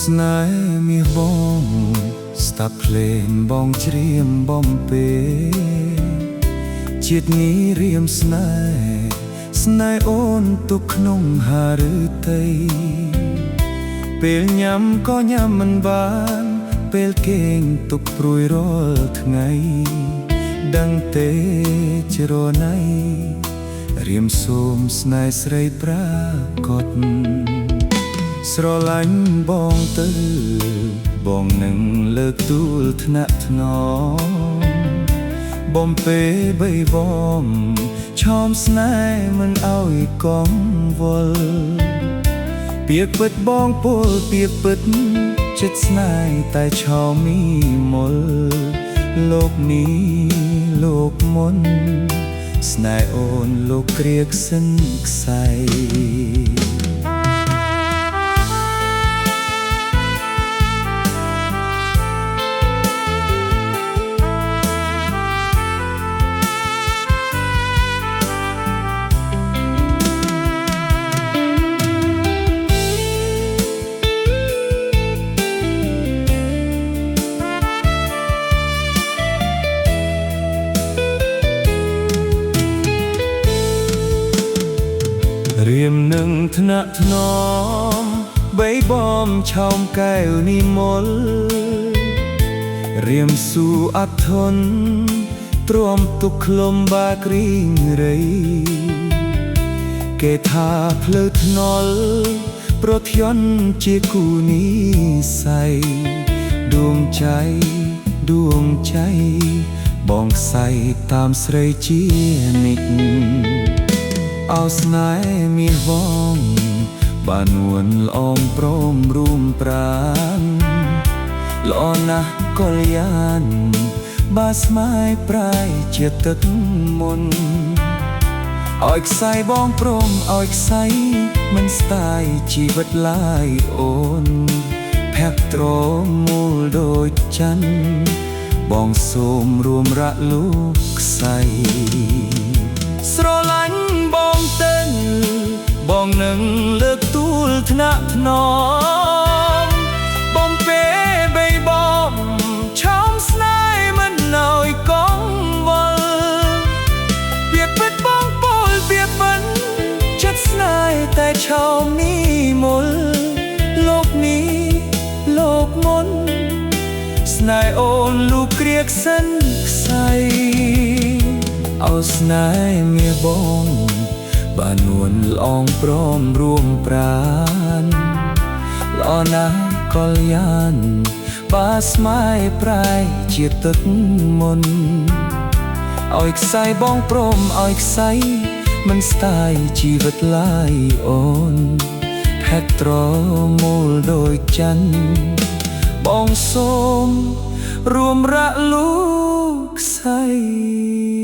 ស្នេហ៍មាសបងស្ដាប់ភ្លេងបងច្រៀងបំពេជាតិនេះរៀមស្នេហ៍អូនទុកក្នុងហាឬតីពេលញ៉ាំក៏ញ៉ាំមិនបានពេលគេងទុកព្រួយរាល់ថ្ងៃដឹងទេជ្រណៃរៀមសូមស្នេហ៍ស្រីប្រាកដស្រឡាញ់បងទៅបងនឹងលើកទូលថ្នាក់ថ្នមបំពេបីបំឆោមស្នេហ៍មិនឲ្យកង្វល់ពាក្យពិតបងពោលពាក្យពិតចិត្តស្នេហ៍តែឆោមមីមលលោកនេះលោកមុនស្នេហ៍អូនលោកគ្រាក្សិនខ្សែរៀមនឹងថ្នាក់ថ្នមបីបំឆោមកែវនិមលរៀមស៊ូអត់ធន់ទ្រាំទុកក្លុំបាគ្រីងរៃគេថាភ្លើថ្នល់ប្រធានជាគូនិស័យដួងใจបងខ្សែតាមស្រីជានិច្ចអោស្នេហ៍មាសបងបាននួនល្អងព្រមរួមប្រាណល្អណាស់កល្យានបាស្មាយប្រៃជាទឹកមុនឲ្យខ្សែបងព្រមឲ្យខ្សែមិនស្ដាយជីវិតឡើយអូនភ័ក្រត្រមូលដូចច័ន្ទបងសូមរួមរាក់លោកខ្សែស្រឡាញ់បងទៅបងនឹងលើកទូលថ្នាក់ថ្នមបំពេបីបំឆោមស្នេហ៍មិនឲ្យកង្វល់ពាក្យពិតបងពោលពាក្យមិនចិត្តស្នេហ៍តែឆោមនេះមលលោកនេះលោកមុនស្នេហ៍អូនលោកគ្រាក្សិនខ្សែអោស្នេហ៍មាសបងបាននួនល្អងព្រមរួមប្រាណល្អណាស់កល្យានបាស្មាយប្រៃជាទឹកមុនឲ្យខ្សែបងព្រមឲ្យខ្សែមិនស្ដាយជីវិតឡើយអូនភ័ក្រត្រមូលដូចច័ន្ទបងសូមរួមរាក់លោកខ្សែ